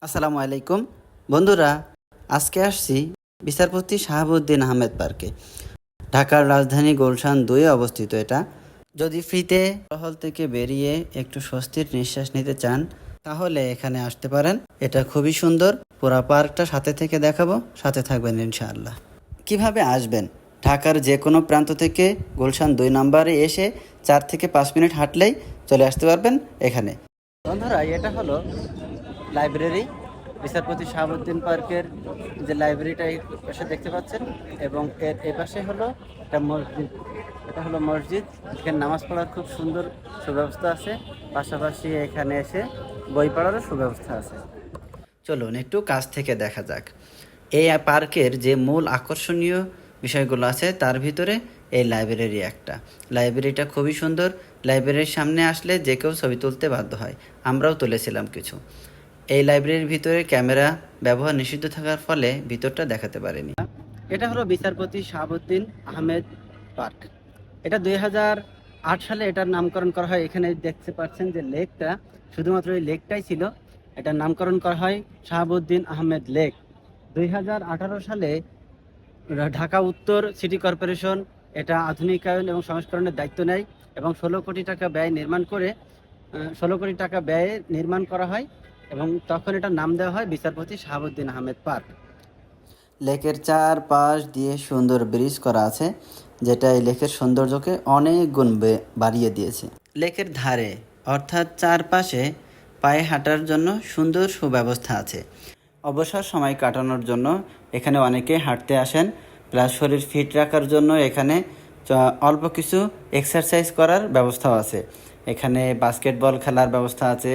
আসসালামু আলাইকুম বন্ধুরা, আজকে আসছি বিচারপতি শাহাবুদ্দিন আহমেদ পার্কে। ঢাকার রাজধানী গুলশান 2-এ অবস্থিত এটা। যদি ফ্রিতে হল থেকে বেরিয়ে একটু স্বস্তির নিঃশ্বাস নিতে চান তাহলে এখানে আসতে পারেন। এটা খুবই সুন্দর, পুরা পার্কটা সাথে থেকে দেখাবো, সাথে থাকবেন ইনশাআল্লাহ। কিভাবে আসবেন? ঢাকার যে কোনো প্রান্ত থেকে গুলশান 2 নম্বরে এসে 4 থেকে 5 মিনিট হাঁটলেই চলে আসতে পারবেন এখানে। বন্ধুরা, এটা হলো লাইব্রেরি, বিচারপতি শাহাবুদ্দিন পার্কের যে লাইব্রেরিটা এই পাশে দেখতে পাচ্ছেন, এবং এর এ পাশে হলো একটা মসজিদ। এটা হলো মসজিদ, এখানে নামাজ পড়ার খুব সুন্দর সুব্যবস্থা আছে, পাশাপাশি এখানে এসে বই পড়ারও সুব্যবস্থা আছে। চলুন একটু কাছ থেকে দেখা যাক এই পার্কের যে মূল আকর্ষণীয় বিষয়গুলো আছে তার ভিতরে এই লাইব্রেরি একটা। লাইব্রেরিটা খুবই সুন্দর। লাইব্রেরির সামনে আসলে যে কেউ ছবি তুলতে বাধ্য হয়, আমরাও তুলেছিলাম কিছু। এই লাইব্রেরির ভিতরে ক্যামেরা ব্যবহার নিষিদ্ধ থাকার ফলে ভিতরটা দেখাতে পারেনি। এটা হলো বিচারপতি শাহাবুদ্দিন আহমেদ পার্ক। এটা 2008 সালে এটার নামকরণ করা হয়। এখানে দেখতে পাচ্ছেন যে লেকটা, শুধুমাত্র এই লেকটাই ছিল, এটার নামকরণ করা হয় শাহাবুদ্দিন আহমেদ লেক। 2018 সালে ঢাকা উত্তর সিটি কর্পোরেশন এটা আধুনিকায়ন এবং সংস্করণের দায়িত্ব নেয় এবং 16 কোটি টাকা ব্যয়ে নির্মাণ করা হয়, এবং তখন এটার নাম দেওয়া হয় বিচারপতি শাহাবুদ্দিন আহমেদ পার্ক। লেকের চারপাশ দিয়ে সুন্দর ব্রিজ করা আছে, যেটা এই লেকের সৌন্দর্যকে অনেক গুণ বাড়িয়ে দিয়েছে। লেকের ধারে অর্থাৎ চারপাশে পায়ে হাঁটার জন্য সুন্দর সুব্যবস্থা আছে। অবসর সময় কাটানোর জন্য এখানে অনেকে হাঁটতে আসেন, প্লাস শরীর ফিট রাখার জন্য এখানে অল্প কিছু এক্সারসাইজ করার ব্যবস্থাও আছে। এখানে বাস্কেটবল খেলার ব্যবস্থা আছে,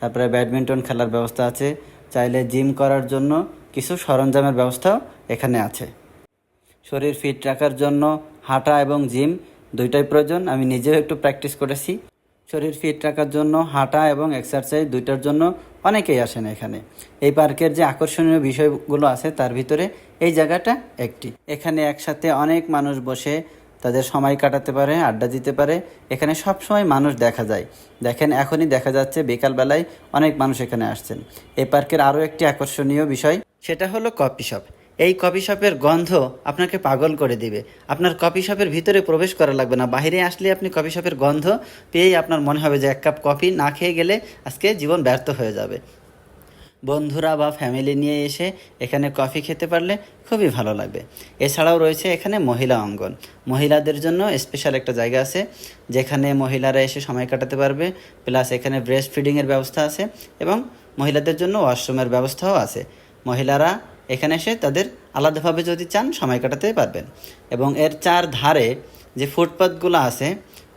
তারপরে ব্যাডমিন্টন খেলার ব্যবস্থা আছে, চাইলে জিম করার জন্য কিছু সরঞ্জামের ব্যবস্থাও এখানে আছে। শরীর ফিট রাখার জন্য হাঁটা এবং জিম দুইটাই প্রয়োজন। আমি নিজেও একটু প্র্যাকটিস করেছি। শরীর ফিট রাখার জন্য হাঁটা এবং এক্সারসাইজ দুইটার জন্য অনেকেই আসেন এখানে। এই পার্কের যে আকর্ষণীয় বিষয়গুলো আছে তার ভিতরে এই জায়গাটা একটি। এখানে একসাথে অনেক মানুষ বসে তাদের সময় কাটাতে পারে, আড্ডা দিতে পারে। এখানে সব সময় মানুষ দেখা যায়। দেখেন, এখনই দেখা যাচ্ছে বিকালবেলায় অনেক মানুষ এখানে আসছেন। এই পার্কের আরও একটি আকর্ষণীয় বিষয়, সেটা হলো কফি শপ। এই কফি শপের গন্ধ আপনাকে পাগল করে দিবে। আপনার কফি শপের ভিতরে প্রবেশ করা লাগবে না, বাইরে আসলে আপনি কফি শপের গন্ধ পেয়েই আপনার মনে হবে যে এক কাপ কফি না খেয়ে গেলে আজকে জীবন ব্যর্থ হয়ে যাবে। বন্ধুরা বা ফ্যামিলি নিয়ে এসে এখানে কফি খেতে পারলে খুবই ভালো লাগবে। এছাড়াও রয়েছে এখানে মহিলা অঙ্গন। মহিলাদের জন্য স্পেশাল একটা জায়গা আছে, যেখানে মহিলারা এসে সময় কাটাতে পারবে, প্লাস এখানে ব্রেস্ট ফিডিংয়ের ব্যবস্থা আছে, এবং মহিলাদের জন্য ওয়াশরুমের ব্যবস্থাও আছে। মহিলারা এখানে এসে তাদের আলাদাভাবে যদি চান সময় কাটাতে পারবেন। এবং এর চার ধারে যে ফুটপাথগুলো আছে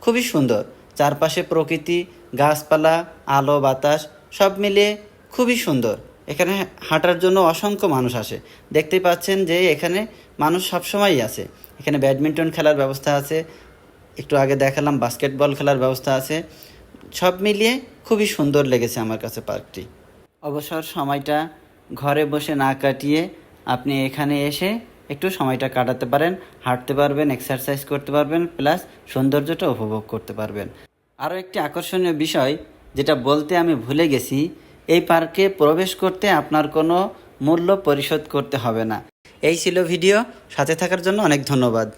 খুবই সুন্দর। চারপাশে প্রকৃতি, গাছপালা, আলো বাতাস সব মিলিয়ে খুবই সুন্দর। এখানে হাঁটার জন্য অসংখ্য মানুষ আসে। দেখতেই পাচ্ছেন যে এখানে মানুষ সবসময়ই আছে। এখানে ব্যাডমিন্টন খেলার ব্যবস্থা আছে, একটু আগে দেখালাম বাস্কেটবল খেলার ব্যবস্থা আছে। সব মিলিয়ে খুবই সুন্দর লেগেছে আমার কাছে পার্কটি। অবসর সময়টা ঘরে বসে না কাটিয়ে আপনি এখানে এসে একটু সময়টা কাটাতে পারেন, হাঁটতে পারবেন, এক্সারসাইজ করতে পারবেন, প্লাস সৌন্দর্যটা উপভোগ করতে পারবেন। আরও একটি আকর্ষণীয় বিষয় যেটা বলতে আমি ভুলে গেছি, এই পার্কে প্রবেশ করতে আপনার কোনো মূল্য পরিশোধ করতে হবে না। এই ছিল ভিডিও, সাথে থাকার জন্য অনেক ধন্যবাদ।